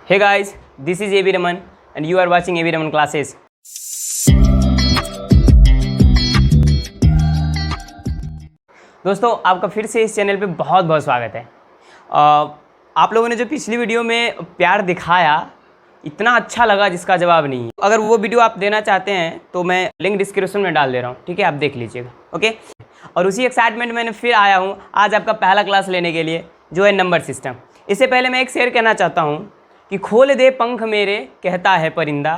Hey guys, this is A.B. Raman and you are watching A.B. Raman classes. दोस्तों आपका फिर से इस चैनल पे बहुत बहुत स्वागत है। आप लोगों ने जो पिछली वीडियो में प्यार दिखाया इतना अच्छा लगा जिसका जवाब नहीं है। अगर वो वीडियो आप देना चाहते हैं तो मैं लिंक डिस्क्रिप्शन में डाल दे रहा हूँ, ठीक है, आप देख लीजिएगा। ओके, और उसी एक्साइटमेंट मैंने फिर आया हूँ आज आपका पहला क्लास लेने के लिए जो है नंबर सिस्टम। इससे पहले मैं एक शेर कहना चाहता हूँ कि खोल दे पंख मेरे कहता है परिंदा,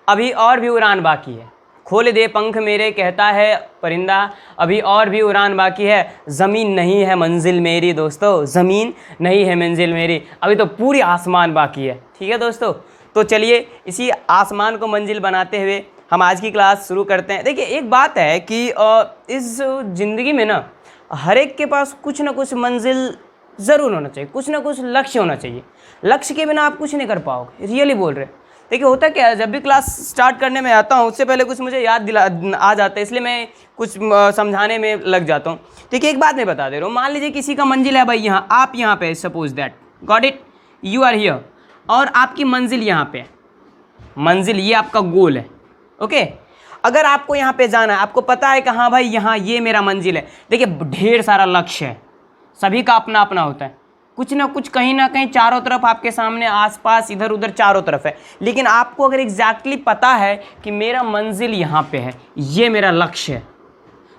अभी और भी उड़ान बाकी है। खोल दे पंख मेरे कहता है परिंदा, अभी और भी उड़ान बाकी है। ज़मीन नहीं है मंजिल मेरी दोस्तों, ज़मीन नहीं है मंजिल मेरी, अभी तो पूरी आसमान बाकी है। ठीक है दोस्तों, तो चलिए इसी आसमान को मंजिल बनाते हुए हम आज की क्लास शुरू करते हैं। देखिए एक बात है कि इस ज़िंदगी में ना हर एक के पास कुछ ना कुछ मंजिल ज़रूर होना चाहिए, कुछ ना कुछ लक्ष्य होना चाहिए। लक्ष्य के बिना आप कुछ नहीं कर पाओगे, रियली बोल रहे। देखिए होता क्या है, जब भी क्लास स्टार्ट करने में आता हूँ उससे पहले कुछ मुझे याद आ जाता है, इसलिए मैं कुछ समझाने में लग जाता हूँ। देखिए एक बात मैं बता दे रहा हूँ, मान लीजिए किसी का मंजिल है भाई यहाँ, आप यहाँ पे, suppose that, got it, you are here, और आपकी मंजिल यहाँ पे, मंजिल ये आपका गोल है। ओके, अगर आपको यहाँ पे जाना है, आपको पता है कि हाँ भाई यहाँ ये मेरा मंजिल है। देखिए ढेर सारा लक्ष्य है, सभी का अपना अपना होता है, कुछ ना कुछ कहीं ना कहीं चारों तरफ आपके सामने, आसपास, इधर उधर चारों तरफ है। लेकिन आपको अगर एग्जैक्टली पता है कि मेरा मंजिल यहाँ पे है, ये मेरा लक्ष्य है,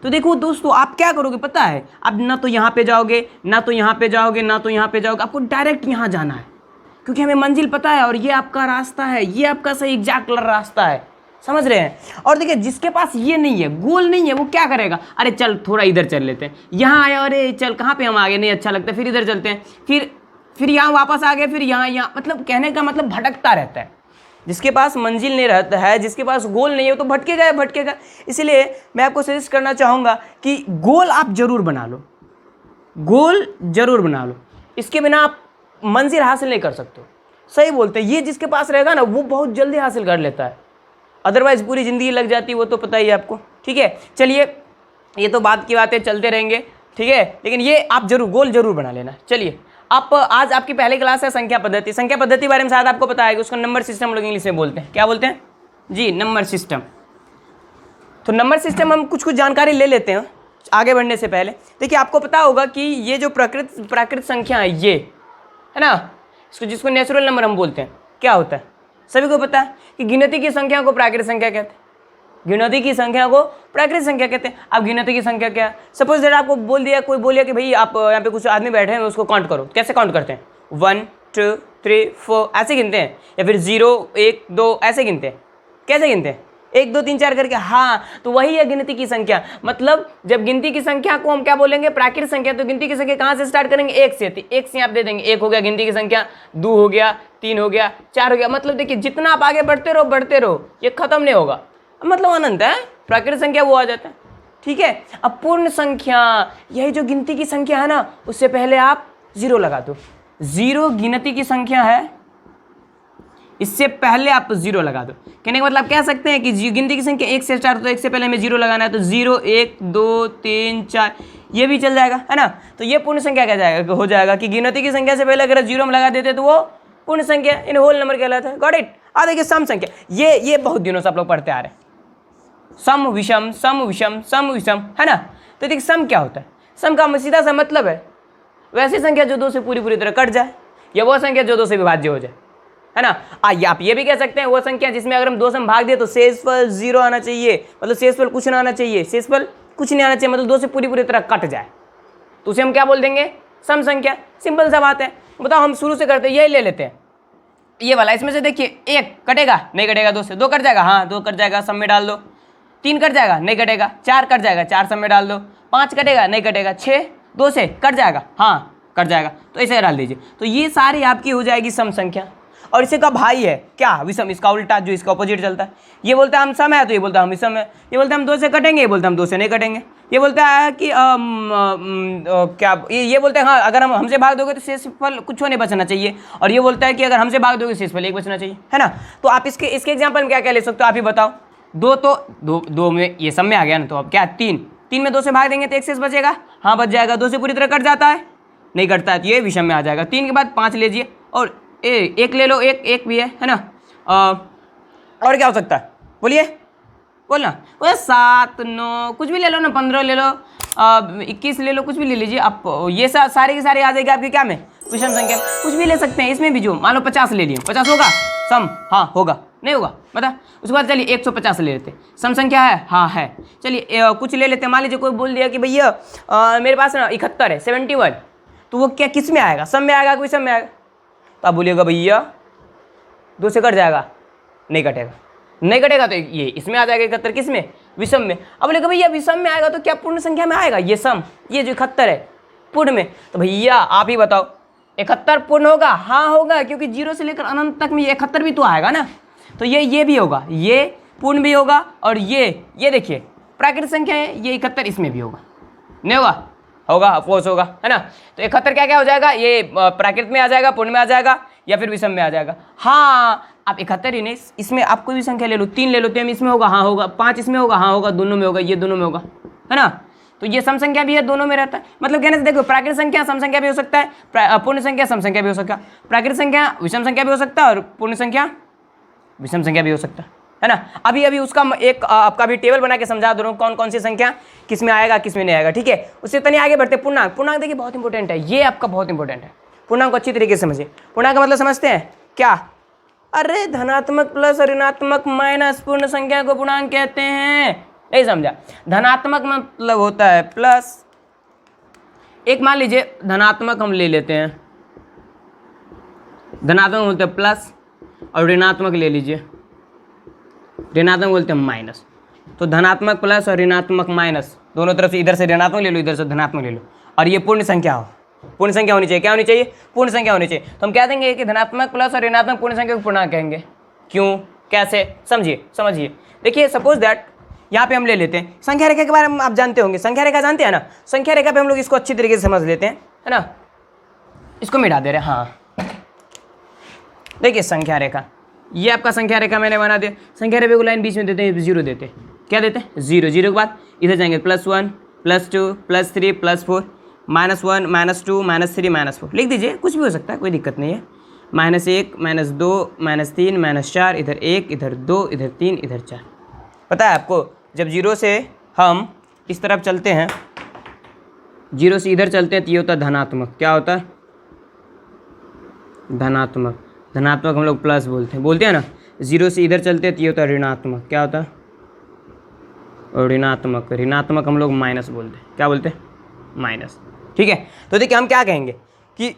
तो देखो दोस्तों आप क्या करोगे पता है, अब ना तो यहाँ पे जाओगे, ना तो यहाँ पे जाओगे, ना तो यहाँ पे जाओगे, आपको डायरेक्ट यहाँ जाना है, क्योंकि हमें मंजिल पता है और ये आपका रास्ता है, ये आपका सही एग्जैक्ट रास्ता है। समझ रहे हैं। और देखिए जिसके पास ये नहीं है, गोल नहीं है, वो क्या करेगा, अरे चल थोड़ा इधर चल लेते हैं, यहाँ आया, अरे चल कहाँ पे हम आगे, नहीं अच्छा लगता, फिर इधर चलते हैं, फिर यहाँ वापस आ गए, फिर यहाँ, मतलब कहने का मतलब भटकता रहता है। जिसके पास मंजिल नहीं रहता है, जिसके पास गोल नहीं है, तो भटकेगा। इसीलिए मैं आपको सजेस्ट करना चाहूँगा कि गोल आप जरूर बना लो, गोल जरूर बना लो, इसके बिना आप मंजिल हासिल नहीं कर सकते। सही बोलते हैं, ये जिसके पास रहेगा ना वो बहुत जल्दी हासिल कर लेता है, अदरवाइज पूरी ज़िंदगी लग जाती है, वो तो पता ही है आपको। ठीक है, चलिए ये तो बात की बातें चलते रहेंगे, ठीक है, लेकिन ये आप जरूर गोल जरूर बना लेना। चलिए आप आज आपकी पहली क्लास है संख्या पद्धति। संख्या पद्धति बारे में शायद आपको पता है कि उसको नंबर सिस्टम हम लोग इंग्लिश में बोलते हैं। क्या बोलते हैं जी? Number system. तो नंबर सिस्टम हम कुछ जानकारी ले लेते हैं आगे बढ़ने से पहले। देखिए आपको पता होगा कि ये जो प्राकृत संख्या है, ये है ना, इसको जिसको नेचुरल नंबर हम बोलते हैं, क्या होता है सभी को पता है कि गिनती की संख्या को प्राकृत संख्या कहते हैं। गिनती की संख्या को प्राकृत संख्या कहते हैं। अब गिनती की संख्या क्या है, सपोज दैट आपको बोल दिया, कोई बोलिए कि भाई आप यहाँ पे कुछ आदमी बैठे हैं, उसको काउंट करो। कैसे काउंट करते हैं? 1 2 3 4 ऐसे गिनते हैं, या फिर 0 1 2 ऐसे गिनते हैं। कैसे गिनते हैं? 1 2 3 4 करके। हाँ, तो वही है गिनती की संख्या। मतलब जब गिनती की संख्या को हम क्या बोलेंगे? प्राकृत संख्या। तो गिनती की संख्या कहाँ से स्टार्ट करेंगे? 1 से। 1 से आप दे देंगे, 1 हो गया गिनती की संख्या, 2 हो गया, 3 हो गया, 4 हो गया। मतलब देखिए जितना आप आगे बढ़ते रहो, ये खत्म नहीं होगा, मतलब अनंत है। प्राकृत संख्या वो आ जाता है। ठीक है, अब पूर्ण संख्या, यही जो गिनती की संख्या है ना, उससे पहले आप 0 लगा दो। 0 गिनती की संख्या है, इससे पहले आप 0 लगा दो। कहने का मतलब कह सकते हैं कि गिनती की संख्या 1 से स्टार्ट, तो 1 से पहले हमें 0 लगाना है, तो 0 1 2 3 4 ये भी चल जाएगा, है ना। तो ये पूर्ण संख्या क्या जाएगा, हो जाएगा कि गिनती की संख्या से पहले अगर 0 हम लगा देते तो वो पूर्ण संख्या इन होल नंबर कहलाता है। Got it. देखिए सम संख्या, ये बहुत दिनों से आप लोग पढ़ते आ रहे हैं, सम विषम सम विषम सम विषम, है ना। तो देखिए सम क्या होता है? सम का सीधा सा मतलब है वैसी संख्या जो 2 से पूरी तरह कट जाए, या वो संख्या जो 2 से विभाज्य हो जाए, है ना। आप ये भी कह सकते हैं वो संख्या जिसमें अगर हम 2 से भाग दिए तो शेषफल 0 आना चाहिए, मतलब शेषफल कुछ ना आना चाहिए, शेषफल कुछ नहीं आना चाहिए, मतलब 2 से पूरी तरह कट जाए, तो उसे हम क्या बोल देंगे? सम संख्या। सिंपल सा बात है। बताओ हम शुरू से करते हैं, यही ले लेते हैं, ये वाला। इसमें से देखिए 1 कटेगा, नहीं कटेगा, 2 से 2 कट जाएगा, हाँ 2 कट जाएगा, सम में डाल दो। 3 कट जाएगा, नहीं कटेगा। 4 कट जाएगा, 4 सम में डाल दो। 5 कटेगा, नहीं कटेगा। 6 2 से कट जाएगा, हाँ कट जाएगा, तो ऐसे डाल दीजिए। तो ये सारी आपकी हो जाएगी सम संख्या। और इसे का भाई है क्या? विषम। इसका उल्टा, जो इसका ऑपोजिट चलता है। ये बोलता है हम सम है, तो ये बोलता है हम विषम है। ये बोलता है हम 2 से कटेंगे, ये बोलता है हम 2 से नहीं कटेंगे। ये बोलता है कि क्या, ये बोलते हैं हाँ अगर हम हमसे भाग दोगे तो शेषफल कुछ नहीं बचना चाहिए, और ये बोलता है कि अगर हमसे भाग दोगे शेषफल 1 बचना चाहिए, है ना। तो आप इसके एग्जाम्पल में क्या क्या ले सकते हो, आप ही बताओ। 2 तो 2 में ये सब में आ गया ना, तो अब क्या 3 में 2 से भाग देंगे तो 1 शेष बचेगा, हाँ बच जाएगा। 2 से पूरी तरह कट जाता है, नहीं कटता है, तो ये विषम में आ जाएगा। 3 के बाद 5 लीजिए, और एक ले लो, एक भी है ना। और क्या हो सकता है, बोलिए, बोलना। वो 7 9 कुछ भी ले लो ना, 15 ले लो, 21 ले लो, कुछ भी ले लीजिए आप। ये सारे के सारे आ जाएगा आपके क्या में, विषम संख्या। कुछ भी ले सकते हैं इसमें भी, जो मान लो 50 ले लिए, 50 होगा सम, हाँ होगा, नहीं होगा बता। उसके बाद चलिए 150 ले लेते, सम संख्या है, हाँ है। चलिए कुछ ले लेते हैं, मान लीजिए कोई बोल दिया कि भैया मेरे पास ना 71 है, 71, तो वो क्या किस में आएगा, सम में आएगा, कोई सम में आएगा। तो आप बोलिएगा भैया 2 से कट जाएगा, नहीं कटेगा, नहीं कटेगा तो ये इसमें आ जाएगा 71, किस में, विषम में। अब बोलेगा भैया विषम में आएगा तो क्या पूर्ण संख्या में आएगा, ये सम, ये जो 71 है पूर्ण में। तो भैया आप ही बताओ 71 पूर्ण होगा, हाँ होगा, क्योंकि 0 से लेकर अनंत तक में 71 भी तो आएगा ना। तो ये भी होगा, ये पूर्ण भी होगा, और ये देखिए प्राकृतिक संख्या है, ये 71 इसमें भी होगा, नहीं होगा, होगा, ऑफकोर्स होगा, है ना। तो 71 क्या क्या हो जाएगा, ये प्राकृत में आ जाएगा, पूर्ण में आ जाएगा, या फिर विषम में आ जाएगा। हाँ आप 71 ही नहीं, इसमें आप कोई भी संख्या ले लो, 3 ले लो, तो इसमें होगा, हाँ होगा, 5 इसमें होगा, हाँ होगा, दोनों में होगा, ये दोनों में होगा, है ना। तो ये सम संख्या भी है, दोनों में रहता है। मतलब कहने से देखो, प्राकृतिक संख्या सम संख्या भी हो सकता है, पूर्ण संख्या सम संख्या भी हो सकता है, प्राकृतिक संख्या विषम संख्या भी हो सकता है, और पूर्ण संख्या विषम संख्या भी हो सकता है ना। अभी उसका एक आपका भी टेबल बना के समझा दो, कौन कौन सी संख्या किस में आएगा, किस में नहीं आएगा, ठीक है। उससे तनी आगे बढ़ते, पूर्णांक। पूर्णांक देखिए बहुत इंपॉर्टेंट है, ये आपका बहुत इंपॉर्टेंट है। पूर्णांक को अच्छी तरीके से समझिए। पूर्णांक का मतलब समझते हैं क्या, अरे धनात्मक प्लस और ऋणात्मक माइनस पूर्ण संख्या को पूर्णांक कहते हैं, नहीं समझा। धनात्मक मतलब होता है प्लस, एक मान लीजिए धनात्मक हम ले लेते हैं, धनात्मक बोलते हैं प्लस, और ऋणात्मक ले लीजिए, ऋणात्मक बोलते हैं माइनस। तो धनात्मक प्लस और ऋणात्मक माइनस, दोनों तरफ से, इधर से ऋणात्मक ले लो, इधर से धनात्मक ले लो, और ये पूर्ण संख्या हो, पूर्ण संख्या होनी चाहिए। क्या होनी चाहिए, पूर्ण संख्या होनी चाहिए। तो हम कह देंगे कि धनात्मक प्लस और ऋणात्मक पूर्ण संख्या को पूर्णांक कहेंगे। क्यों, कैसे, समझिए। देखिए सपोज दैट यहाँ पे हम ले लेते हैं संख्या रेखा के बारे में, आप जानते होंगे, संख्या रेखा जानते हैं ना। संख्या रेखा पे हम लोग इसको अच्छी तरीके से समझ लेते हैं, है ना। इसको मिटा दे रहे हैं, हाँ देखिए संख्या रेखा, ये आपका संख्या रेखा मैंने बना दिया। संख्या रेखा को लाइन बीच में देते हैं, 0 देते हैं, क्या देते हैं 0, 0 के बाद इधर जाएंगे +1 +2 +3 +4 -1 -2 -3 -4, लिख दीजिए, कुछ भी हो सकता है, कोई दिक्कत नहीं है। -1 -2 -3 -4, इधर 1 इधर 2 इधर 3 इधर 4। पता है आपको, जब 0 से हम इस तरफ चलते हैं, 0 से इधर चलते हैं, तो ये होता है धनात्मक। क्या होता है, धनात्मक। धनात्मक हम लोग प्लस बोलते हैं ना। 0 से इधर चलते हैं तो ये होता है ऋणात्मक। क्या होता है, और ऋणात्मक। ऋणात्मक हम लोग माइनस बोलते हैं। क्या बोलते हैं, माइनस, ठीक है। तो देखिए हम क्या कहेंगे कि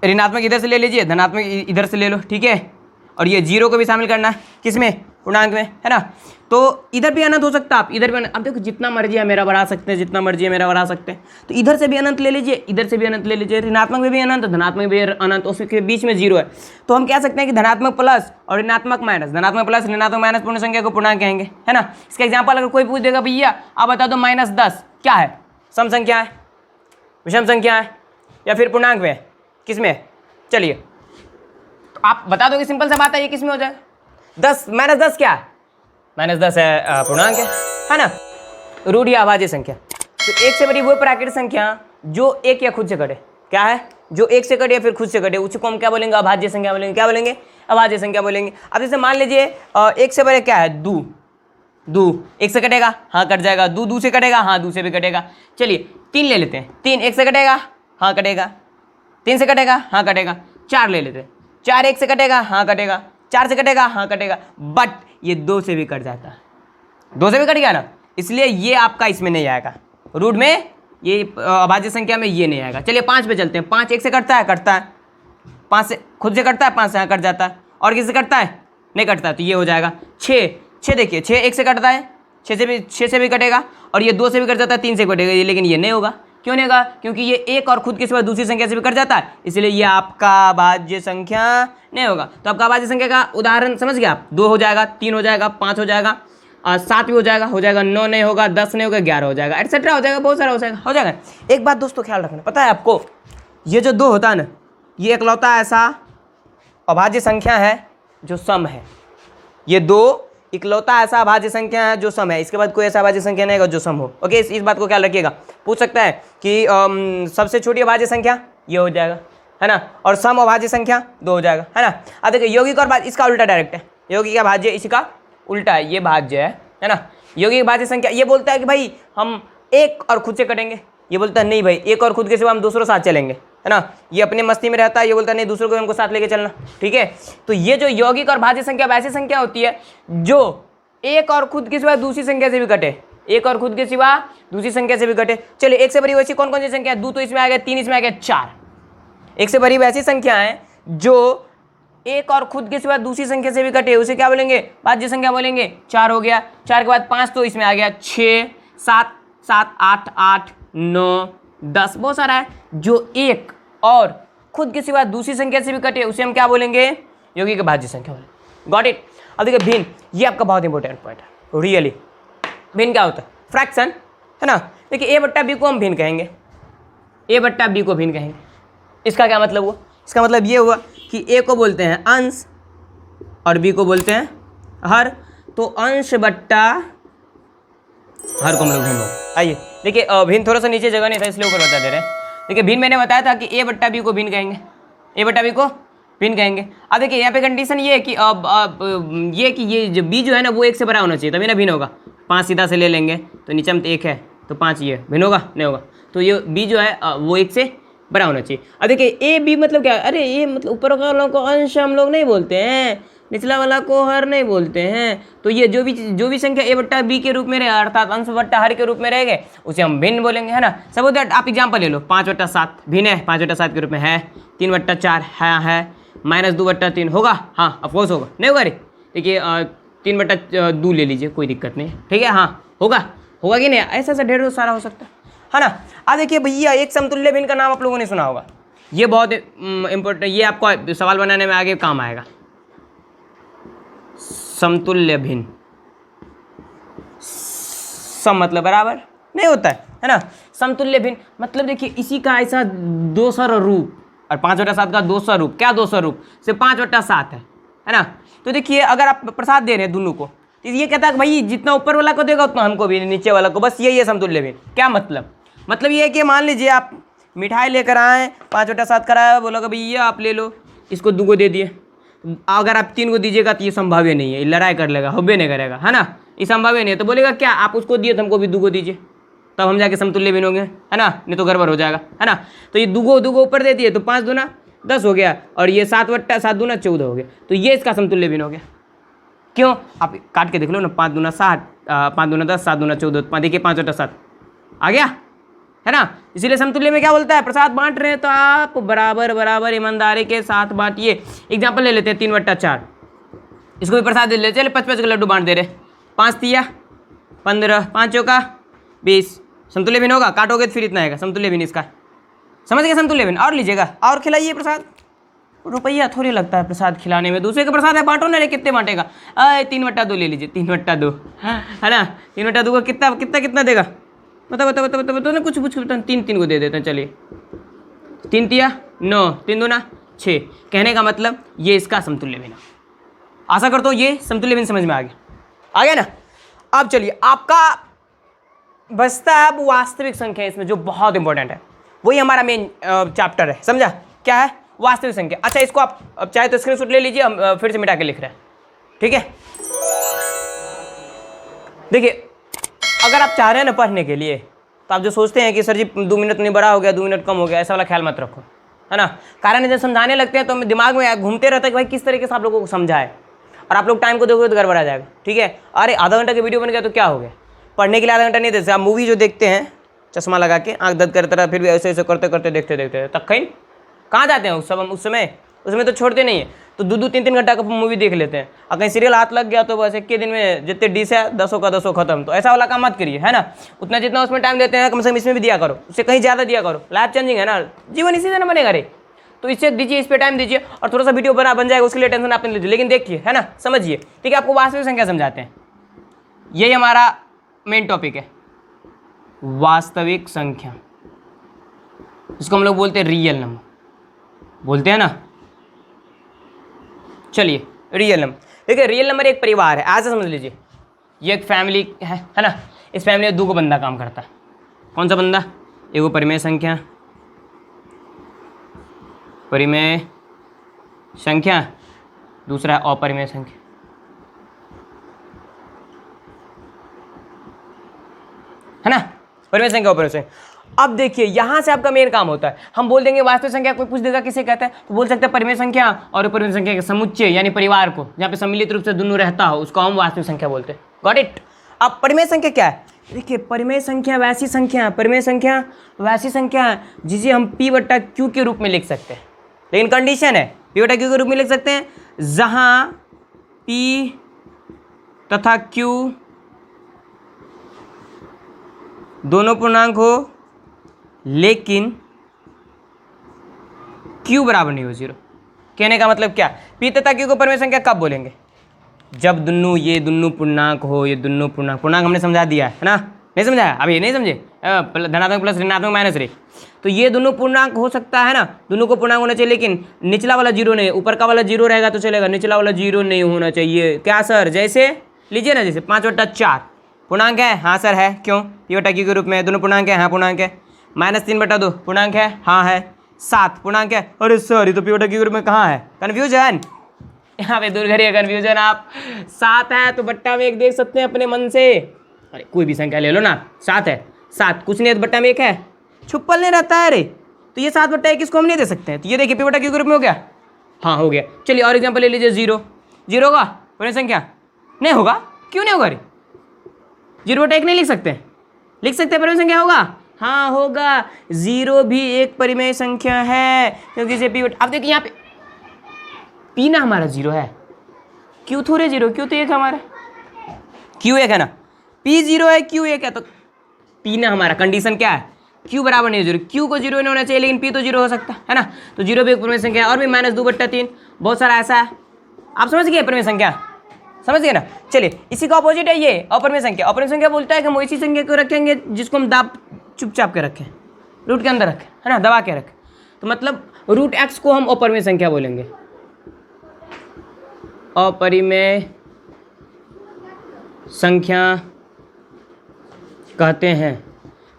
ऋणात्मक इधर से ले लीजिए, धनात्मक इधर से ले लो, ठीक है। और ये 0 को भी शामिल करना है, किस में, पूर्णांक में, है ना। तो इधर भी अनंत हो सकता है, आप इधर भी अनंत, अब देखो जितना मर्जी है मेरा बढ़ा सकते हैं, जितना मर्जी है मेरा बढ़ा सकते हैं। तो इधर से भी अनंत ले लीजिए, इधर से भी अनंत ले लीजिए, ऋणात्मक में भी अनंत, धनात्मक में भी अनंत, उसके बीच में 0 है। तो हम कह सकते हैं कि धनात्मक प्लस और ऋणात्मक माइनस, धनात्मक प्लस ऋणात्मक माइनस पूर्ण संख्या को पूर्णांक कहेंगे, है ना। इसका एग्जाम्पल अगर कोई पूछ देगा, भैया आप बता दो -10 क्या है, सम संख्या है, विषम संख्या है, या फिर पूर्णांक में, किस में, चलिए तो आप बता दो कि सिंपल सा बात है, ये किस में हो जाएगा, 10 -10 क्या है, -10 है, पूर्णांक है ना। रूढ़ या अभाज्य संख्या, तो एक से बड़ी वो प्राकृतिक संख्या जो एक या खुद से कटे, क्या है, जो एक से कटे या फिर खुद से कटे, उसको हम क्या बोलेंगे, अभाज्य संख्या बोलेंगे। क्या बोलेंगे, अभाज्य संख्या बोलेंगे। अब जैसे मान लीजिए एक से बड़े क्या है, दू, एक से कटेगा, हाँ कट जाएगा, दू से कटेगा, हाँ दू से भी कटेगा। चलिए 3 ले लेते हैं, 3 एक से कटेगा, हाँ कटेगा, 3 से कटेगा, हाँ कटेगा। 4 ले लेते हैं, 4 एक से कटेगा, हाँ कटेगा, 4 से कटेगा, हाँ कटेगा, बट ये 2 से भी कट जाता है, 2 से भी कट गया ना, इसलिए ये आपका इसमें नहीं आएगा, रूट में, ये अभाज्य संख्या में ये नहीं आएगा। चलिए 5 पे चलते हैं, 5 एक से कटता है, 5 से खुद से कटता है, 5 से हाँ कट जाता है, और किससे कटता है, नहीं कटता, तो ये हो जाएगा 6 देखिए 6 एक से कटता है, 6 से भी कटेगा, और ये 2 से भी कट जाता है, 3 से कटेगा, लेकिन ये नहीं होगा। क्यों नहीं होगा, क्योंकि ये एक और खुद के सिवा दूसरी संख्या से भी कट जाता है, इसलिए ये आपका अभाज्य संख्या नहीं होगा। तो आपका अभाज्य संख्या का उदाहरण समझ गया आप, 2 हो जाएगा, 3 हो जाएगा, 5 हो जाएगा, 7 भी हो जाएगा, 9 नहीं होगा, 10 नहीं होगा, 11 हो जाएगा, एटसेट्रा हो जाएगा, बहुत सारा हो जाएगा। एक बात दोस्तों ख्याल रखना, पता है आपको, ये जो 2 होता है ना, ये इकलौता ऐसा अभाज्य संख्या है जो सम है। ये 2 इकलौता ऐसा अभाज्य संख्या है जो सम है, इसके बाद कोई ऐसा अभाज्य संख्या नहीं होगा जो सम हो। ओके, इस बात को ख्याल रखिएगा। पूछ सकता है कि सबसे छोटी अभाज्य संख्या ये हो जाएगा, है ना, और सम अभाज्य संख्या 2 हो जाएगा, है ना। अब देखिए यौगिक और भाज्य, इसका उल्टा डायरेक्ट है, यौगिक का भाज्य इसका उल्टा है, ये भाज्य है ना। यौगिक भाज्य संख्या ये बोलता है कि भाई हम एक और खुद से कटेंगे, ये बोलता है नहीं भाई एक और खुद के सिवा हम दूसरों साथ चलेंगे, है ना। ये अपने मस्ती में रहता है, ये बोलता है नहीं दूसरों को हमको साथ लेके चलना, ठीक है। तो ये जो यौगिक और भाज्य संख्या वैसी संख्या होती है जो एक और खुद के सिवा दूसरी संख्या से भी कटे, एक और खुद के सिवा दूसरी संख्या से भी कटे। चलिए एक से बड़ी वैसी कौन कौन सी संख्या है, 2 तो इसमें आ गया, 3 इसमें आ गया, 4। एक से बड़ी वैसी संख्या है जो एक और खुद के सिवा दूसरी संख्या से भी कटे, उसे क्या बोलेंगे, भाज्य संख्या बोलेंगे। 4 हो गया, 4 के बाद 5 तो इसमें आ गया, 6, 7, 7, 8, 8, 9, 10, बहुत सारा है। जो एक और खुद के सिवा दूसरी संख्या से भी कटे उसे हम क्या बोलेंगे, यौगिक भाज्य संख्या बोलेंगे। Got it. अब देखिए भिन्न, ये आपका बहुत इंपॉर्टेंट पॉइंट है रियली। भिन्न क्या होता है, फ्रैक्शन, है ना। देखिए a बट्टा b को हम भिन्न कहेंगे, a बट्टा b को भिन्न कहेंगे। इसका क्या मतलब हुआ, इसका मतलब ये हुआ कि a को बोलते हैं अंश और b को बोलते हैं हर, तो अंश बट्टा हर को हम लोग भिन्न होगा। आइए देखिए भिन्न थोड़ा सा नीचे जगह नहीं था इसलिए ऊपर बता दे रहे हैं। देखिए भिन्न मैंने बताया था कि a बट्टा b को भिन्न कहेंगे, a बट्टा b को भिन्न कहेंगे। अब देखिए यहाँ पे कंडीशन ये है कि ये जो b जो है ना वो 1 से बड़ा होना चाहिए तभी ना भिन्न होगा। 5 सीधा से ले लेंगे तो नीचे में 1 है तो 5 ये भिन्न होगा, नहीं होगा। तो ये b जो है वो 1 से बड़ा होना चाहिए। अब देखिए ए बी मतलब क्या, अरे ये मतलब ऊपर वालों को अंश हम लोग नहीं बोलते हैं, निचला वाला को हर नहीं बोलते हैं। तो ये जो भी संख्या a बट्टा b के रूप में रहे अर्थात अंश बट्टा हर के रूप में रहेंगे उसे हम भिन्न बोलेंगे, है ना। सपोज दैट आप एग्जाम्पल ले लो, 5 बट्टा 7 भिन्न है, 5 बट्टा 7 के रूप में है, 3 बट्टा 4 है, -2 बट्टा 3 होगा, हाँ ऑफकोर्स होगा, नहीं होगा रे। देखिए 3 बट्टा 2 ले लीजिए, कोई दिक्कत नहीं, ठीक है, हाँ होगा कि नहीं, ऐसा ऐसा ढेर सारा हो सकता है ना। अब देखिए भैया एक समतुल्य भिन्न का नाम आप लोगों ने सुना होगा, ये बहुत इंपॉर्टेंट, ये आपको सवाल बनाने में आगे काम आएगा। समतुल्य भिन्न, सम मतलब बराबर नहीं होता है ना। समतुल्य भिन्न मतलब देखिए इसी का ऐसा दूसरा रूप, और 5 बट्टा 7 का दूसरा रूप, क्या दूसरा रूप, सिर्फ 5 बट्टा 7 है ना। तो देखिए अगर आप प्रसाद दे रहे हैं दोनों को तो ये कहता है कि भाई जितना ऊपर वाला को देगा उतना हमको भी नीचे वाला को, बस यही है समतुल्य भिन्न। क्या मतलब ये है कि मान लीजिए आप मिठाई लेकर आए, 5 बट्टा 7 कराया, बोलोगे भैया आप ले लो, इसको 2 को दे दिए। अगर आप 3 को दीजिएगा तो ये संभाव्य नहीं है, लड़ाई कर लेगा, होबे नहीं करेगा, है ना, ये संभाव्य नहीं है। तो बोलेगा क्या आप उसको दिए तो हमको भी 2 को दीजिए, तब हम जाके समतुल्य भिन्न होंगे, है ना, नहीं तो गड़बड़ हो जाएगा, है ना। तो ये 2 को ऊपर दे दिए तो 5 दूना 10 हो गया, और ये 7 बट्टा 7 दूना 14 हो गया, तो ये इसका समतुल्य भिन्न हो गया। क्यों, आप काट के देख लो ना, 5 दूना 7, 5 दूना 10, 7 दूना 14, देखिए 5 बट्टा 7 आ गया, है ना। इसीलिए समतुल्य में क्या बोलता है, प्रसाद बांट रहे हैं तो आप बराबर बराबर ईमानदारी के साथ बांटिए। एग्जाम्पल ले लेते हैं 3 बट्टा 4, इसको भी प्रसाद दे लेते, चले 5-5 के लड्डू बांट दे रहे, 5 तिया 15, 5 चौका 20, समतुल्य भिन्न होगा। काटोगे तो फिर इतना आएगा समतुल्य भिन्न इसका, समझ गए समतुल्य भिन्न। और लीजिएगा और खिलाइए प्रसाद, रुपया थोड़ी लगता है प्रसाद खिलाने में, दूसरे का प्रसाद है बांटो ना, कितने बांटेगा, 3 बट्टा 2 ले लीजिए, 3 बट्टा 2 है ना, 3 बट्टा 2 को कितना देगा, बताओ ना, कुछ 3 को दे देते हैं, चलिए 3 तिया 9, 3 दूना 6, कहने का मतलब ये इसका समतुल्य भिन्न। आशा करता हूँ ये समतुल्य भिन्न समझ में आ गया ना। अब चलिए आपका बचता है अब वास्तविक संख्या, इसमें जो बहुत इंपॉर्टेंट है, वही हमारा मेन चैप्टर है, समझा क्या है, वास्तविक संख्या। अच्छा इसको आप अब चाहे तो स्क्रीनशॉट ले लीजिए, हम फिर से मिटा के लिख रहे हैं, ठीक है। देखिए अगर आप चाह रहे हैं ना पढ़ने के लिए, तो आप जो सोचते हैं कि सर जी 2 मिनट नहीं बड़ा हो गया, 2 मिनट कम हो गया, ऐसा वाला ख्याल मत रखो, है ना। कारण जब समझाने लगते हैं तो हमें दिमाग में घूमते रहता है कि भाई किस तरीके से आप लोगों को समझाए, और आप लोग टाइम को देखोगे तो गड़बड़ा जाएगा, ठीक है। अरे आधा घंटा की वीडियो बन गया तो क्या हो गया, पढ़ने के लिए आधा घंटा नहीं देते। आप मूवी जो देखते हैं चश्मा लगा के, आँख दर्द करता रहा, फिर भी ऐसे ऐसे करते करते देखते तक कहीं कहाँ जाते हैं उस समय तो छोड़ते नहीं है, तो 2-3 घंटा का मूवी देख लेते हैं, और कहीं सीरियल हाथ लग गया तो बस एक के दिन में जितने डिश है 10 का 10 खत्म। तो ऐसा वाला काम मत करिए, है ना। उतना जितना उसमें टाइम देते हैं कम से कम इसमें भी दिया करो, उससे कहीं ज़्यादा दिया करो, लाइफ चेंजिंग है ना, जीवन इसी से ना बनेगा रे। तो इससे दीजिए, इस पर टाइम दीजिए, और थोड़ा सा वीडियो बन जाएगा, उसके लिए टेंशन आपने लीजिए, लेकिन देखिए, है ना, समझिए, ठीक है। आपको वास्तविक संख्या समझाते हैं, यही हमारा मेन टॉपिक है, वास्तविक संख्या, इसको हम लोग बोलते हैं रियल नंबर, बोलते हैं ना। चलिए रियल नंबर, देखिए रियल नंबर एक परिवार है, ऐसा समझ लीजिए, ये एक फैमिली है ना। इस फैमिली में 2 बंदा काम करता है, कौन सा बंदा, एगो परिमेय संख्या परिमेय संख्या, दूसरा है अपरिमेय संख्या। है ना, परिमेय संख्या अपरिमेय संख्या। अब देखिए यहां से आपका मेन काम होता है, हम बोल देंगे वास्तविक संख्या, कोई पूछ देगा किसे कहते हैं, तो बोल सकते हैं परिमेय संख्या और अपरिमेय संख्या के समुच्चय यानी परिवार को, जहां पे सम्मिलित रूप से दोनों रहता हो उसको हम वास्तविक संख्या बोलते हैं। Got it. अब परिमेय संख्या क्या है? देखिए परिमेय संख्या वैसी संख्या, परिमेय संख्या वैसी संख्या है जिसे हम P बट्टा Q के रूप में लिख सकते हैं, लेकिन कंडीशन है P बट्टा Q के रूप में लिख सकते हैं जहां P तथा Q दोनों पूर्णांक हो लेकिन Q बराबर नहीं हो 0। कहने का मतलब क्या, P तथा Q को परिमेय संख्या कब बोलेंगे? जब दोनों ये दोनों पूर्णांक हो, ये दोनों पूर्णांक हमने समझा दिया है ना, नहीं समझाया अभी, नहीं समझे, धनात्मक प्लस ऋणात्मक माइनस रे, तो ये दोनों पूर्णांक हो सकता है ना, दोनों को पूर्णांक होना चाहिए, लेकिन निचला वाला 0 नहीं, ऊपर का वाला 0 रहेगा तो चलेगा, निचला वाला 0 नहीं होना चाहिए। क्या सर? जैसे लीजिए ना, जैसे 5/4 पूर्णांक है, हाँ सर है, क्यों? P बटा Q के रूप में, दोनों पूर्णांक है, हाँ पूर्णांक है। -3/2 पूर्णांक है, हाँ है। 7 पूर्णांक है, अरे सर ये तो P बटा Q के रूप में कहाँ है? कन्फ्यूजन, यहाँ पे दूर करिए कन्फ्यूजन आप। 7 है तो बट्टा में 1 देख सकते हैं अपने मन से, अरे कोई भी संख्या ले लो ना, 7 है, 7 कुछ नहीं है तो बट्टा में 1 है, छुपल नहीं रहता है रे, तो ये 7/1 इसको हम नहीं दे सकते हैं, तो ये देखिए P बटा Q के रूप में हो गया, हाँ हो गया। चलिए और एग्जाम्पल ले लीजिए, 0 होगा परिमेय संख्या? नहीं होगा, क्यों नहीं होगा रे? 0/1 नहीं लिख सकते? लिख सकते हैं, परिमेय संख्या होगा, हाँ होगा। 0 भी एक परिमेय संख्या है क्योंकि इसे P बटा, अब देखिए यहाँ पे P ना हमारा 0 है, Q थोड़े 0, Q तो 1 हमारा, Q 1 है ना, P 0 है, Q 1 है, तो P ना हमारा कंडीशन क्या है? Q बराबर नहीं 0, Q को 0 नहीं होना चाहिए लेकिन P तो 0 हो सकता है ना, तो 0 भी एक परिमेय संख्या है। और भी -2/3 बहुत सारा ऐसा है, आप समझ गए परिमेय संख्या, समझ गए ना। चलिए इसी का ऑपोजिट है ये अपरिमेय संख्या। अपरिमेय संख्या बोलता है कि हम वैसी संख्या को रखेंगे जिसको हम दाब चुपचाप के रखें, रूट के अंदर रखें, है ना, दबा के रखें, तो मतलब √x को हम अपरिमेय संख्या बोलेंगे, अपरिमेय संख्या कहते हैं।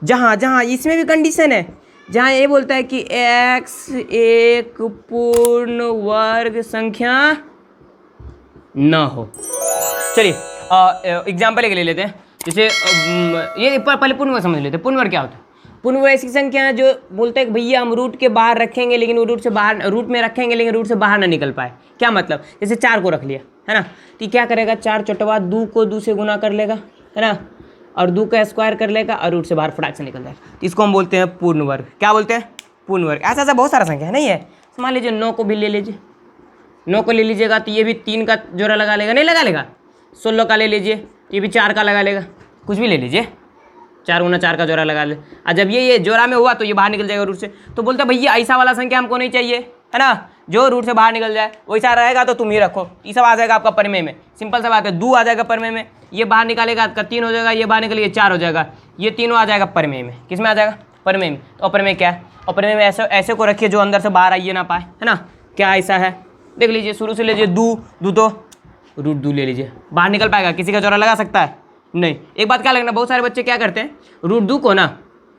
जहाँ इसमें भी कंडीशन है, जहाँ ये बोलता है कि x एक पूर्ण वर्ग संख्या न हो। चलिए एग्जाम्पल एक ले लेते हैं, जैसे ये पहले पूर्ण वर्ग समझ लेते हैं। पूर्ण वर्ग क्या होता है? पूर्ण वर्ग ऐसी संख्या है जो बोलते हैं कि भैया हम रूट के बाहर रखेंगे लेकिन वो रूट में रखेंगे लेकिन रूट से बाहर ना निकल पाए। क्या मतलब? जैसे 4 को रख लिया है ना, तो क्या करेगा, 4 चटवा 2 को 2 से गुना कर लेगा, है ना, और 2 का स्क्वायर कर लेगा और रूट से बाहर फटाक से निकल जाएगा, तो इसको हम बोलते हैं पूर्ण वर्ग। क्या बोलते हैं? पूर्ण वर्ग। ऐसा बहुत सारा संख्या है, नहीं है? मान लीजिए 9 को भी ले लीजिए, 9 को ले लीजिएगा तो ये भी 3 का जोड़ा लगा लेगा, नहीं लगा लेगा। 16 का ले लीजिए तो ये भी 4 का लगा लेगा, कुछ भी ले लीजिए, 4 गुना 4 का जोड़ा लगा ले, और जब ये जोड़ा में हुआ तो ये बाहर निकल जाएगा रूट से। तो बोलते हैं भैया ऐसा वाला संख्या हमको नहीं चाहिए, है ना, जो रूट से बाहर निकल जाए, वैसा रहेगा तो तुम ही रखो। ये सब आ जाएगा आपका परिमेय में, सिंपल सा बात है। 2 आ जाएगा परिमेय में, ये बाहर निकालेगा आपका 3 हो जाएगा, ये बाहर निकलेगा 4 हो जाएगा, ये तीनों आ जाएगा परिमेय में। किस में आ जाएगा? परिमेय में। तो अपरिमेय क्या है? अपरिमेय में ऐसे को रखिए जो अंदर से बाहर आइए ना पाए, है ना। क्या ऐसा है, देख लीजिए, शुरू से लीजिए, 2 तो रूट 2 ले लीजिए, बाहर निकल पाएगा? किसी का जोड़ा लगा सकता है? नहीं। एक बात क्या लगना, बहुत सारे बच्चे क्या करते हैं, रूट 2 को ना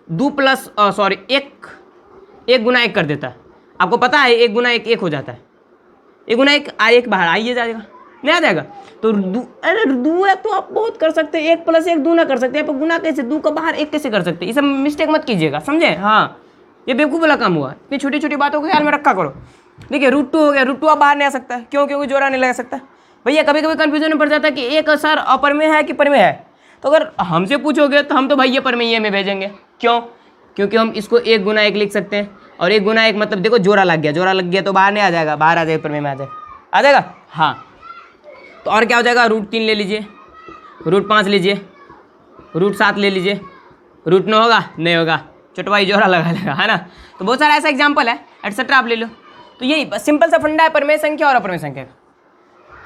2 प्लस 1 गुना 1 कर देता है। आपको पता है 1 गुना 1 1 हो जाता है, 1 गुना 1 1 बाहर आइए जाएगा, नहीं आ जाएगा। तो अरे 2 है तो आप बहुत कर सकते हैं, 1 प्लस 1 2 ना कर सकते हैं, आप गुना कैसे, 2 का बाहर 1 कैसे कर सकते हैं? ये सब मिस्टेक मत कीजिएगा, समझे? हाँ, ये बेवकूफ़ वाला काम हुआ। इतनी छोटी छोटी बातों को ख्याल में रखा करो। देखिए रूट 2 हो गया, रूट 2 आप बाहर नहीं आ सकता है, क्यों? क्योंकि जोड़ा नहीं लगा सकता। भैया कभी कभी कन्फ्यूजन में पड़ जाता है कि एक सर अपरिमेय है कि परिमेय है, तो अगर हमसे पूछोगे तो हम तो भैया परिमेय में भेजेंगे। क्यों? क्योंकि हम इसको 1 गुना 1 लिख सकते हैं, और 1 गुना 1 मतलब देखो जोड़ा लग गया तो बाहर नहीं आ जाएगा, बाहर आ जाएगा, परिमेय में आ जाएगा। हाँ, तो और क्या हो जाएगा, रूट 3 ले लीजिए, रूट 5 लीजिए, रूट 7 ले लीजिए, रूट 9 होगा? नहीं होगा, चटवाई जोड़ा लगा लेगा, है ना। तो बहुत सारा ऐसा एग्जाम्पल है, एटसेट्रा आप ले लो। तो यही सिंपल सा फंडा है परिमेय संख्या और अपरिमेय संख्या का।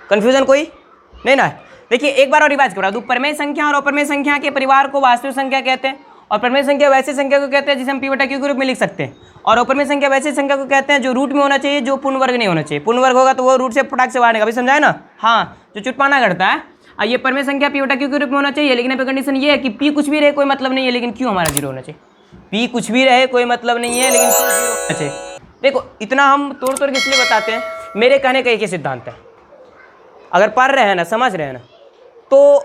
कन्फ्यूजन कोई नहीं ना है? देखिए एक बार और रिवाइज करा दूं, परिमेय संख्या और अपरिमेय संख्या के परिवार को वास्तविक संख्या कहते हैं, और परिमेय संख्या वैसी संख्या को कहते हैं जिसे हम P बटा Q के रूप में लिख सकते हैं, और अपरिमेय संख्या वैसी संख्या को कहते हैं जो रूट में होना चाहिए, जो पूर्ण वर्ग नहीं होना चाहिए। पूर्ण वर्ग होगा तो वो रूट से फटाक से बाहर निकलेगा, अभी समझाया ना। हाँ, जो चुटपाना करता है। और ये परिमेय संख्या P बटा Q के रूप में होना चाहिए, लेकिन यहाँ पे कंडीशन ये है कि P कुछ भी रहे कोई मतलब नहीं है, लेकिन Q हमारा 0 होना चाहिए। P कुछ भी रहे कोई मतलब नहीं है, लेकिन Q 0 होना चाहिए। देखो इतना हम तोड़ तोड़ के इसलिए बताते हैं, मेरे कहने का एक ही सिद्धांत है, अगर पढ़ रहे हैं ना, समझ रहे हैं ना, तो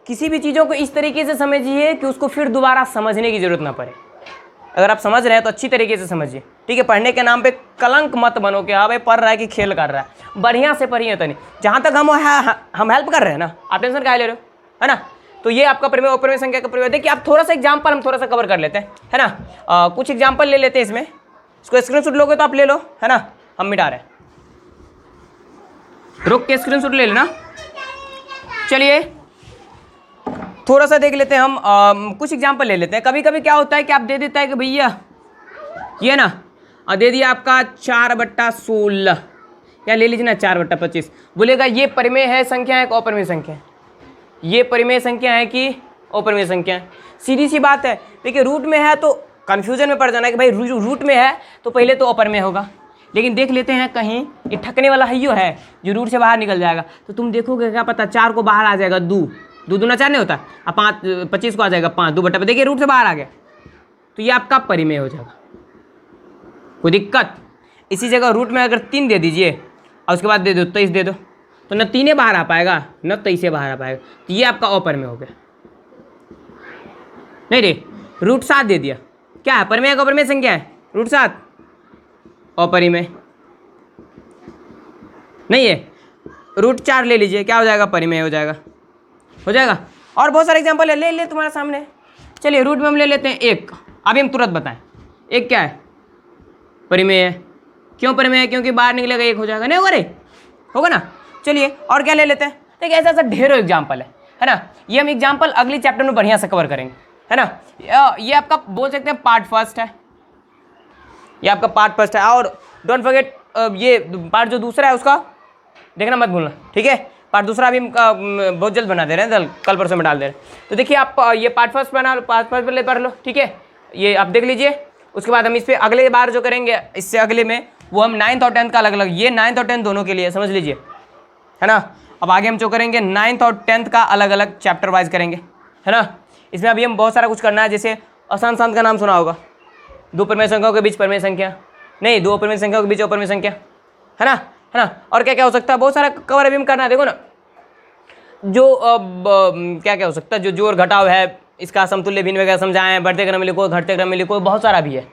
किसी भी चीज़ों को इस तरीके से समझिए कि उसको फिर दोबारा समझने की ज़रूरत ना पड़े। अगर आप समझ रहे हैं तो अच्छी तरीके से समझिए, ठीक है। पढ़ने के नाम पे कलंक मत बनो कि हाँ भाई पढ़ रहा है कि खेल कर रहा है, बढ़िया से पढ़िए। तो नहीं, जहाँ तक हम हेल्प कर रहे हैं ना, आप टेंशन काहे ले रहे हो, है ना। तो ये आपका परिमेय अपरिमेय संख्या का परिमेय। देखिए आप थोड़ा सा एग्जाम्पल हम थोड़ा सा कवर कर लेते हैं, है ना। कुछ एग्जाम्पल ले लेते हैं इसमें, इसको स्क्रीनशॉट लोगे तो आप ले लो, है ना। हम मिटा रहे हैं, रुक के स्क्रीनशॉट ले लेना। चलिए थोड़ा सा देख लेते हैं हम, कुछ एग्जाम्पल ले लेते हैं। कभी कभी क्या होता है कि आप दे देता है कि भैया ये ना दे दिया आपका 4/16, या ले लीजिए ना 4/25, बोलेगा ये परिमेय है संख्या है कि अपरिमेय संख्या है, ये परिमेय संख्या है कि अपरिमेय संख्या है। सीधी सी बात है। देखिए रूट में है तो कन्फ्यूजन में पड़ जाना है कि भाई रूट में है तो पहले तो अपरिमेय होगा, लेकिन देख लेते हैं कहीं ये ठकने वाला है, है जो रूट से बाहर निकल जाएगा। तो तुम देखोगे क्या पता 4 को बाहर आ जाएगा, 2 दूना 4 नहीं होता, अब 25 को आ जाएगा 5, 2/, देखिए रूट से बाहर आ गया, तो ये आपका परिमेय हो जाएगा, कोई दिक्कत। इसी जगह रूट में अगर 3 दे दीजिए और उसके बाद दे दो 23 दे दो, तो न 3 बाहर आ पाएगा न 23 बाहर आ पाएगा, तो ये आपका अपरिमेय हो गया। नहीं रे, रूट 7 दे दिया, क्या है परिमेय का अपरिमेय संख्या है, रूट 7 अपरिमेय नहीं है। रूट 4 ले लीजिए, क्या हो जाएगा, परिमेय हो जाएगा, हो जाएगा। और बहुत सारे एग्जांपल है, ले तुम्हारे सामने। चलिए रूट में हम ले लेते हैं 1, अभी हम तुरंत बताएं 1 क्या है, परिमेय है। क्यों परिमेय है, क्योंकि बाहर निकलेगा 1 हो जाएगा, नहीं होगा रे, होगा ना। चलिए और क्या ले लेते हैं, देखिए ऐसा ऐसा ढेरों एग्जाम्पल है ना। ये हम एग्जाम्पल अगली चैप्टर में बढ़िया से कवर करेंगे, है ना। ये आपका बोल सकते हैं पार्ट फर्स्ट है, ये आपका पार्ट फर्स्ट है। और डोंट फॉरगेट ये पार्ट जो दूसरा है उसका देखना मत भूलना, ठीक है। पार्ट दूसरा अभी हम बहुत जल्द बना दे रहे हैं, कल परसों में डाल दे रहे हैं। तो देखिए आप ये पार्ट फर्स्ट बना लो, पार्ट फर्स्ट पहले पढ़ लो, ठीक है। ये आप देख लीजिए, उसके बाद हम इस पर अगले बार जो करेंगे, इससे अगले में वो हम 9th और 10th का अलग अलग, ये 9th और 10th दोनों के लिए समझ लीजिए, है ना। अब आगे हम जो करेंगे 9th और 10th का अलग अलग चैप्टर वाइज करेंगे, है ना। इसमें अभी हम बहुत सारा कुछ करना है, जैसे आसान शांत का नाम सुना होगा, 2 परिमेय संख्याओं के बीच परिमेय संख्या, नहीं 2 अपरिमेय संख्याओं के बीच अपरिमेय संख्या, है ना, है ना। और क्या क्या हो सकता है, बहुत सारा कवर अभी हम करना है। देखो ना जो क्या क्या हो सकता है, जो जोड़ घटाव है, इसका समतुल्य भिन्न वगैरह समझाएं, बढ़ते क्रम में लिखो, घटते क्रम में लिखो, बहुत सारा भी है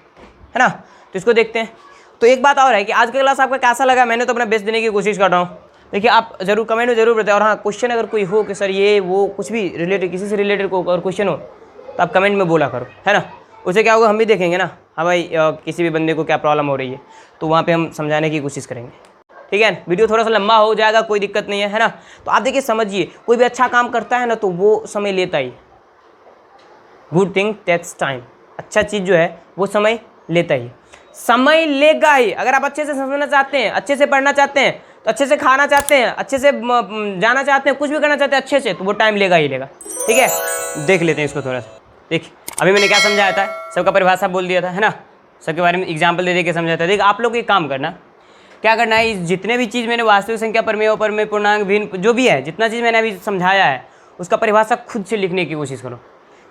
ना। तो इसको देखते हैं। तो एक बात और है कि आज का क्लास आपका कैसा लगा, मैंने तो अपना बेस्ट देने की कोशिश कर रहा हूँ। देखिए आप जरूर कमेंट में जरूर बताएं, और हाँ क्वेश्चन अगर कोई हो कि सर ये वो कुछ भी रिलेटेड, किसी से रिलेटेड को अगर क्वेश्चन हो तो आप कमेंट में बोला करो, है ना। उससे क्या होगा, हम भी देखेंगे ना, हाँ भाई किसी भी बंदे को क्या प्रॉब्लम हो रही है, तो वहाँ पे हम समझाने की कोशिश करेंगे, ठीक है। वीडियो थोड़ा सा लंबा हो जाएगा, कोई दिक्कत नहीं है ना। तो आप देखिए समझिए, कोई भी अच्छा काम करता है ना तो वो समय लेता ही, गुड थिंग टेक्स टाइम, अच्छा चीज़ जो है वो समय लेता ही, समय लेगा ही। अगर आप अच्छे से समझना चाहते हैं, अच्छे से पढ़ना चाहते हैं, तो अच्छे से खाना चाहते हैं, अच्छे से जाना चाहते हैं, कुछ भी करना चाहते हैं अच्छे से, तो वो टाइम लेगा ही लेगा, ठीक है। देख लेते हैं इसको थोड़ा सा। देखिए अभी मैंने क्या समझाया था, सबका परिभाषा बोल दिया था, है ना, सबके बारे में एग्जाम्पल दे के समझाया था। देखिए आप लोग एक काम करना, क्या करना है, जितने भी चीज़ मैंने वास्तविक संख्या, परिमेय, अपरिमेय, पूर्णांक, भिन्न, जो भी है, जितना चीज़ मैंने अभी समझाया है, उसका परिभाषा खुद से लिखने की कोशिश करो।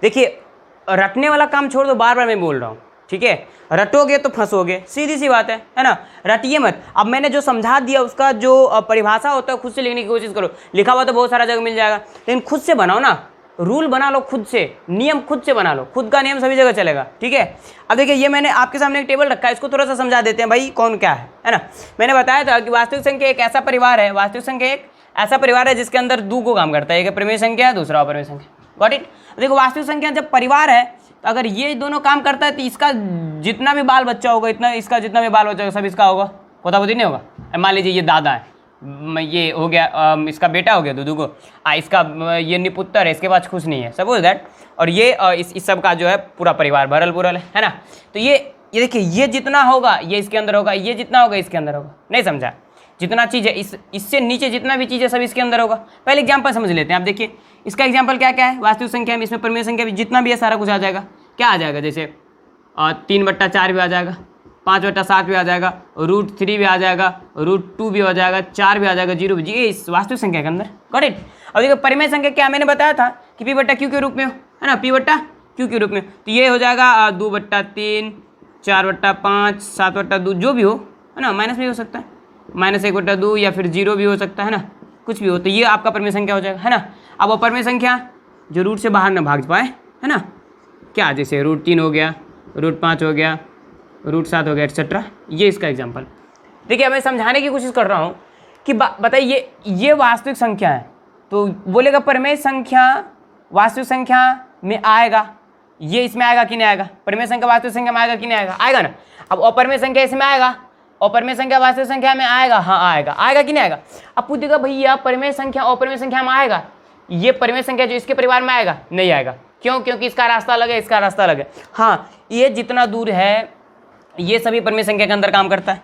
देखिए रटने वाला काम छोड़ दो, बार बार मैं बोल रहा हूँ, ठीक है। रटोगे तो फंसोगे, सीधी सी बात है ना। रटिए मत। अब मैंने जो समझा दिया उसका जो परिभाषा होता है खुद से लिखने की कोशिश करो। लिखा हुआ तो बहुत सारा जगह मिल जाएगा, लेकिन खुद से बनाओ ना, रूल बना लो खुद से, नियम खुद से बना लो, खुद का नियम सभी जगह चलेगा, ठीक है। अब देखिए ये मैंने आपके सामने एक टेबल रखा है, इसको थोड़ा सा समझा देते हैं भाई कौन क्या है ना। मैंने बताया था कि वास्तविक संख्या एक ऐसा परिवार है, वास्तविक संख्या एक ऐसा परिवार है जिसके अंदर 2 को काम करता है, एक परिमेय संख्या है, दूसरा अपरिमेय संख्या, गॉट इट। देखो वास्तविक संख्या जब परिवार है, तो अगर ये दोनों काम करता है तो इसका जितना भी बाल बच्चा होगा, इतना इसका जितना भी बाल बच्चा होगा सब इसका होगा, पोता पोती नहीं होगा। मान लीजिए ये दादा है, ये हो गया, इसका बेटा हो गया दूधू को, इसका ये निपुत्र है, इसके पास कुछ नहीं है, सपोज दैट। और ये इस सब का जो है पूरा परिवार भरल पुरल है ना। तो ये देखिए ये जितना होगा ये इसके अंदर होगा, ये जितना होगा इसके अंदर होगा, नहीं समझा। जितना चीज़ है इससे नीचे जितना भी चीज़ है सब इसके अंदर होगा। पहले एग्जाम्पल समझ लेते हैं। आप देखिए इसका एग्जाम्पल क्या क्या है, वास्तविक संख्या में, इसमें परिमेय संख्या भी जितना भी है सारा कुछ आ जाएगा। क्या आ जाएगा, जैसे 3/4 भी आ जाएगा, 5/7 भी आ जाएगा, √3 भी आ जाएगा, √2 भी हो जाएगा, 4 भी आ जाएगा, 0 भी, ये इस वास्तविक संख्या के अंदर, गॉट इट। अब देखो परिमेय संख्या क्या मैंने बताया था कि P/Q के रूप में हो, है ना, P/Q के रूप में। तो ये हो जाएगा 2/3 4/5, 7/2 जो भी हो, है ना, माइनस में हो सकता है, -1/2 या फिर 0 भी हो सकता है ना, कुछ भी हो। तो ये आपका परिमेय संख्या हो जाएगा, है ना। अब अपरिमेय संख्या जो रूट से बाहर ना भाग पाए, है ना, क्या, जैसे √3 हो गया, √5 हो गया, √7 हो गया, एक्सेट्रा। ये इसका एग्जाम्पल। देखिए मैं समझाने की कोशिश कर रहा हूँ कि बताइए ये वास्तविक संख्या है, तो बोलेगा परिमेय संख्या वास्तविक संख्या में आएगा, ये इसमें आएगा कि नहीं आएगा, परिमेय संख्या वास्तविक संख्या में आएगा कि नहीं आएगा, आएगा ना। अब अपरिमेय संख्या इसमें आएगा, अपरिमेय संख्या वास्तविक संख्या में आएगा, हाँ आएगा, आएगा कि नहीं आएगा। अब पूछेगा भैया परिमेय संख्या अपरिमेय संख्या में आएगा, ये परिमेय संख्या जो इसके परिवार में आएगा, नहीं आएगा। क्यों? क्योंकि इसका रास्ता अलग है, इसका रास्ता अलग है। हाँ, ये जितना दूर है ये सभी परिमेय संख्या के अंदर काम करता है,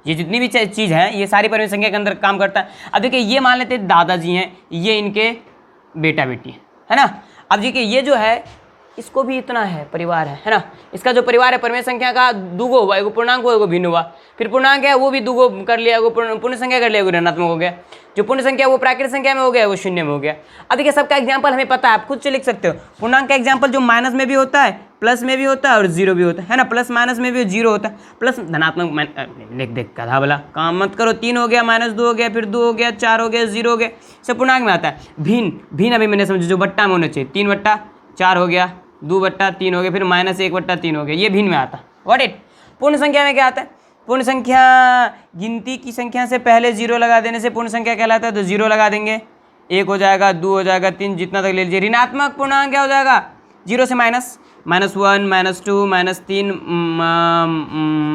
ये जितनी भी चीज़ है ये सारी परिमेय संख्या के अंदर काम करता है। अब देखिए ये मान लेते हैं दादाजी हैं, ये इनके बेटा बेटी है ना। अब देखिए ये जो है इसको भी इतना है परिवार है ना, इसका जो परिवार है परिमेय संख्या का दुगो हुआ, एगो पूर्णांक हुआ, एगो भिन्न हुआ, फिर पूर्णांक है वो भी दुगो कर लिया, एगो पूर्ण संख्या कर लिया, एगो ऋणात्मक हो गया, जो पूर्ण संख्या वो प्राकृतिक संख्या में हो गया, वो शून्य में हो गया। अब देखिए सबका एग्जाम्पल हमें पता है, आप खुद से लिख सकते हो। पूर्णांक का एग्जाम्पल जो माइनस में भी होता है, प्लस में भी होता है और जीरो भी होता है ना, प्लस माइनस में भी जीरो होता है, प्लस धनात्मक लिख देख कधा भला काम मत करो, 3 हो गया, -2 हो गया, फिर 2 हो गया, 4 हो गया, 0 हो गया, सब पूर्णांक में आता है। भिन्न अभी मैंने समझो जो बट्टा में होना चाहिए, 3/4 हो गया, 2/3 हो गया, फिर -1/3 हो गया, ये भिन्न में आता है। What it. पूर्ण संख्या में क्या आता है, पूर्ण संख्या गिनती की संख्या से पहले 0 लगा देने से पूर्ण संख्या कहलाता है, तो 0 लगा देंगे, 1 हो जाएगा, 2 हो जाएगा, 3 जितना तक ले लीजिए। ऋणात्मक पूर्णांक क्या हो जाएगा, 0 से माइनस, -1, -2, -3,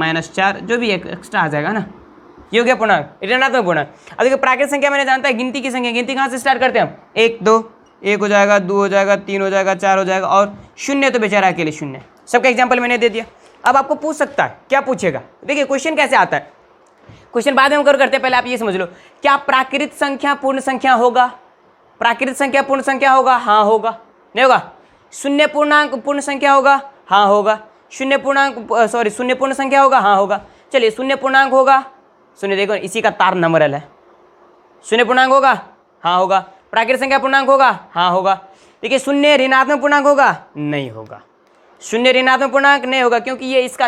-4 जो भी एक्स्ट्रा आ जाएगा ना, ये हो गया पूर्णांक, ऋणात्मक पूर्णांक। अब देखिए प्राकृतिक संख्या मैंने जानता है गिनती की संख्या, गिनती कहाँ से स्टार्ट करते हैं हम, 1 2, 1 हो जाएगा, 2 हो जाएगा, 3 हो जाएगा, 4 हो जाएगा, और शून्य तो बेचारा अकेले शून्य। सबका एग्जाम्पल मैंने दे दिया। अब आपको पूछ सकता है, क्या पूछेगा, देखिए क्वेश्चन कैसे आता है, क्वेश्चन बाद में हम करते हैं, पहले आप ये समझ लो, क्या प्राकृतिक संख्या पूर्ण संख्या होगा, प्राकृतिक संख्या पूर्ण संख्या होगा, हाँ होगा, नहीं होगा। शून्य पूर्णांक पूर्ण संख्या होगा, हाँ होगा। शून्य पूर्ण संख्या होगा, हाँ होगा। चलिए शून्य पूर्णांक होगा, शून्य देखो इसी का तार नंबर है, शून्य पूर्णांक होगा, हाँ होगा। प्राकृतिक संख्या पूर्णांक होगा, हाँ होगा। देखिए शून्य ऋणात्मक पूर्णांक होगा, नहीं होगा। शून्य ऋणात्मक पूर्णांक नहीं होगा, क्योंकि ये इसका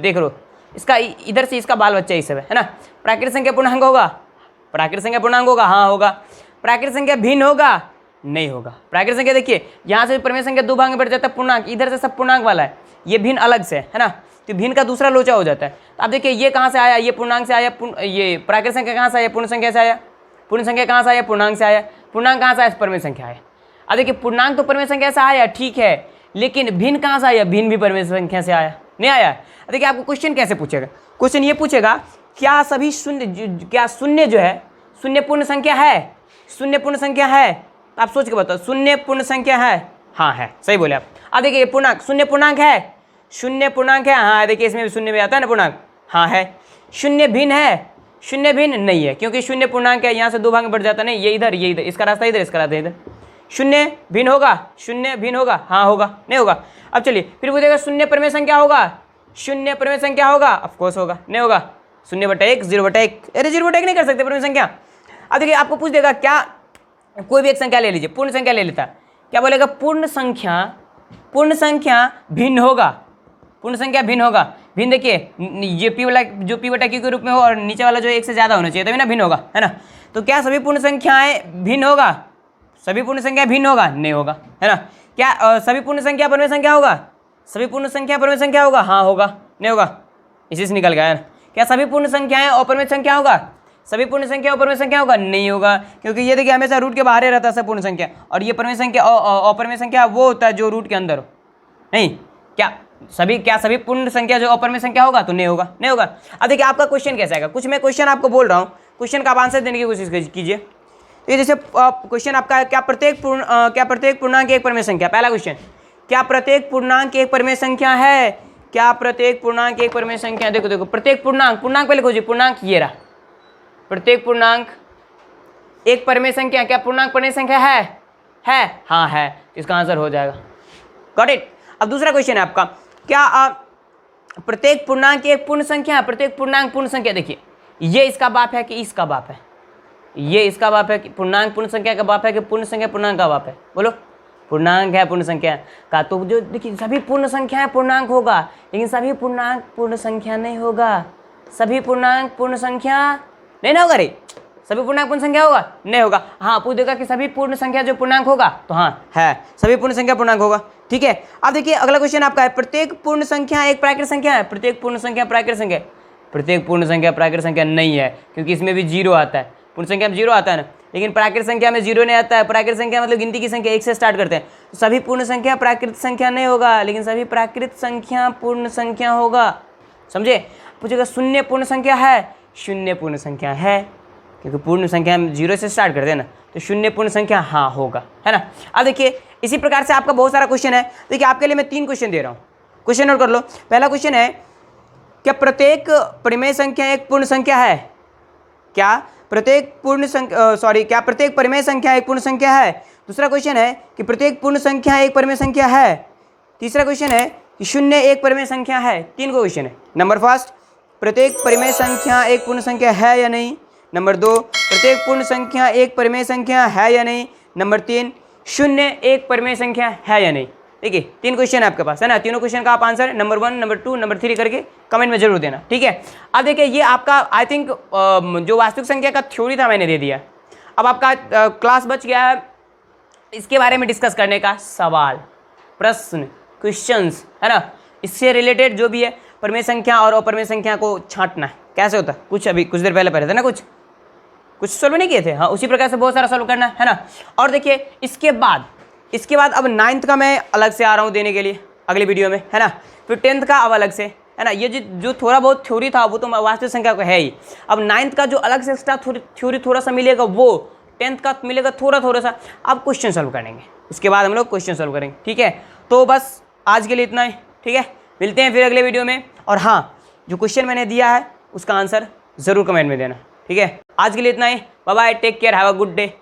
देख लो, इसका इधर से इसका बाल बच्चा ही सब है ना। प्राकृतिक संख्या पूर्णांक होगा, प्राकृतिक संख्या पूर्णांक होगा, हाँ होगा। प्राकृतिक संख्या भिन्न होगा, नहीं होगा। प्राकृतिक संख्या देखिए यहाँ से परिमेय संख्या 2 भाग में बढ़ जाता है, पूर्णांक इधर से सब पूर्णांक वाला है, ये भिन्न अलग से है ना, तो भिन्न का दूसरा लोचा हो जाता है। तो आप देखिए ये कहाँ से आया, ये पूर्णांक से आया, ये प्राकृतिक संख्या कहाँ से आया, पूर्ण संख्या से आया, पूर्ण संख्या कहाँ से आया, पूर्णांक से आया, पूर्णांक कहाँ से आया, परिमेय संख्या आया। अब देखिए पूर्णांक तो परिमेय संख्या से आया, ठीक है, लेकिन भिन्न कहाँ से आया, भिन्न भी परिमेय संख्या से आया, नहीं आया। देखिए आपको क्वेश्चन कैसे पूछेगा, क्वेश्चन ये पूछेगा क्या सभी शून्य, क्या शून्य जो है शून्य पूर्ण संख्या है, शून्य पूर्ण संख्या है, तो आप सोच के बताओ शून्य पूर्ण संख्या है, हाँ है, सही बोले आप। अब देखिए पूर्णांक, शून्य पूर्णांक है, शून्य पूर्णांक है, हाँ देखिए इसमें भी शून्य में आता है ना पूर्णांक, हाँ है। शून्य भिन्न है, शून्य भिन्न नहीं है, क्योंकि शून्य पूर्णांक है, यहाँ से 2 भाग में बढ़ जाता नहीं, ये इधर, ये इधर, इसका रास्ता इधर, इसका रास्ता इधर। शून्य भिन्न होगा, शून्य भिन्न होगा, हाँ होगा, नहीं होगा। अब चलिए फिर पूछेगा शून्य परिमेय संख्या होगा, शून्य परिमेय संख्या होगा, ऑफकोर्स होगा, नहीं होगा। 0/1, 0/1, अरे 0/1 नहीं कर सकते परिमेय संख्या। अब देखिए आपको पूछ देगा क्या, कोई भी एक संख्या ले लीजिए, पूर्ण संख्या ले लेता, क्या बोलेगा, पूर्ण संख्या भिन्न होगा, पूर्ण संख्या भिन्न होगा। भिन्न देखिए ये p वाला जो p/q के रूप में हो और नीचे वाला जो 1 से ज़्यादा होना चाहिए तभी ना भिन्न होगा, है ना। तो क्या सभी पूर्ण संख्याएं भिन्न होगा, सभी पूर्ण संख्या भिन्न होगा, नहीं होगा, है ना। क्या सभी पूर्ण संख्या परिमेय संख्या होगा, सभी पूर्ण संख्या परिमेय संख्या होगा, हाँ होगा, नहीं होगा, इसी से निकल गया है। क्या सभी पूर्ण संख्याएं अपरिमेय संख्या होगा, सभी पूर्ण संख्या अपरिमेय संख्या होगा, नहीं होगा, क्योंकि ये देखिए हमेशा रूट के बाहर ही रहता है सब पूर्ण संख्या, और ये परिमेय संख्या अपरिमेय संख्या वो होता है जो रूट के अंदर हो, नहीं। क्या सभी पूर्ण संख्या जो अपरिमेय संख्या होगा, तो नहीं होगा, नहीं होगा। अब देखिए आपका क्वेश्चन कैसा आएगा, कुछ मैं क्वेश्चन आपको बोल रहा हूँ, क्वेश्चन का आप आंसर देने की कोशिश कीजिए। तो जैसे क्वेश्चन आपका, क्या प्रत्येक पूर्णांक एक परिमेय संख्या, पहला क्वेश्चन, क्या प्रत्येक पूर्णांक एक परिमेय संख्या है, क्या प्रत्येक पूर्णांक एक परिमेय संख्या। देखो प्रत्येक पूर्णांक पहले खोजिए, पूर्णांक ये रहा, प्रत्येक पूर्णांक एक परिमेय संख्या, क्या पूर्णांक परिमेय संख्या है, हाँ है, इसका आंसर हो जाएगा, गॉट इट। अब दूसरा क्वेश्चन है आपका, क्या प्रत्येक पूर्णांक एक पूर्ण संख्या है, प्रत्येक पूर्णांक पूर्ण संख्या। देखिए ये इसका बाप है कि इसका बाप है, ये इसका बाप है कि पूर्णांक पूर्ण संख्या का बाप है कि पूर्ण संख्या पूर्णांक का बाप है, बोलो पूर्णांक है पूर्ण संख्या का, तो जो देखिए सभी पूर्ण संख्याएं पूर्णांक होगा, लेकिन सभी पूर्णांक पूर्ण संख्या नहीं होगा। सभी पूर्णांक पूर्ण संख्या नहीं ना होगा रे, सभी पूर्णांक पूर्ण संख्या होगा नहीं होगा। हाँ पूछ देगा कि सभी पूर्ण संख्या जो पूर्णांक होगा, तो हाँ है, सभी पूर्ण संख्या पूर्णांक होगा। ठीक है, अब देखिए अगला क्वेश्चन आपका है, प्रत्येक पूर्ण संख्या एक प्राकृत संख्या है। प्रत्येक पूर्ण संख्या प्राकृत संख्या, प्रत्येक पूर्ण संख्या प्राकृत संख्या नहीं है, क्योंकि इसमें भी जीरो आता है। पूर्ण संख्या में जीरो आता है ना, लेकिन प्राकृत संख्या में जीरो नहीं आता है। प्राकृत संख्या मतलब गिनती की संख्या, एक से स्टार्ट करते हैं। तो सभी पूर्ण संख्या प्राकृत संख्या नहीं होगा, लेकिन सभी प्राकृत संख्या पूर्ण संख्या होगा। समझे? पूछेगा शून्य पूर्ण संख्या है, शून्य पूर्ण संख्या है, क्योंकि पूर्ण संख्या हम जीरो से स्टार्ट करते हैं ना, तो शून्य पूर्ण संख्या हाँ होगा, है ना। अब देखिए इसी प्रकार से आपका बहुत सारा क्वेश्चन है। देखिए आपके लिए मैं 3 क्वेश्चन दे रहा हूँ, क्वेश्चन नोट कर लो। पहला क्वेश्चन है, क्या प्रत्येक परिमेय संख्या एक पूर्ण संख्या है? क्या प्रत्येक पूर्ण संख्या क्या प्रत्येक परिमेय संख्या एक पूर्ण संख्या है? दूसरा क्वेश्चन है कि प्रत्येक पूर्ण संख्या एक परिमेय संख्या है? तीसरा क्वेश्चन है कि शून्य एक परिमेय संख्या है? 3 क्वेश्चन है। नंबर फर्स्ट, प्रत्येक परिमेय संख्या एक पूर्ण संख्या है या नहीं? नंबर 2, प्रत्येक पूर्ण संख्या एक परिमेय संख्या है या नहीं? नंबर 3, शून्य एक परिमेय संख्या है या नहीं? देखिए 3 क्वेश्चन है आपके पास, है ना। तीनों क्वेश्चन का आप आंसर नंबर 1, नंबर 2, नंबर 3 करके कमेंट में जरूर देना, ठीक है। अब देखिए ये आपका आई थिंक जो वास्तविक संख्या का थ्योरी था मैंने दे दिया। अब आपका क्लास बच गया है इसके बारे में डिस्कस करने का, सवाल, प्रश्न, क्वेश्चंस, है ना। इससे रिलेटेड जो भी है परिमेय संख्या और अपरिमेय संख्या को छांटना है। कैसे होता है, कुछ अभी कुछ देर पहले पढ़े थे ना, कुछ सॉल्व नहीं किए थे। हाँ उसी प्रकार से बहुत सारा सॉल्व करना है ना। और देखिए इसके बाद अब 9th का मैं अलग से आ रहा हूँ देने के लिए अगली वीडियो में, है ना। फिर 10th का अब अलग से, है ना। ये जो थोड़ा बहुत थ्योरी था वो तो वास्तविक संख्या को है ही। अब 9th का जो अलग से एक्स्ट्रा थ्योरी थोड़ा सा मिलेगा, वो 10th का मिलेगा थोड़ा सा। अब क्वेश्चन सॉल्व करेंगे, उसके बाद हम लोग क्वेश्चन सॉल्व करेंगे, ठीक है। तो बस आज के लिए इतना ही, ठीक है। मिलते हैं फिर अगले वीडियो में। और हाँ, जो क्वेश्चन मैंने दिया है उसका आंसर ज़रूर कमेंट में देना, ठीक है। आज के लिए इतना ही, bye bye, take care, have a good day.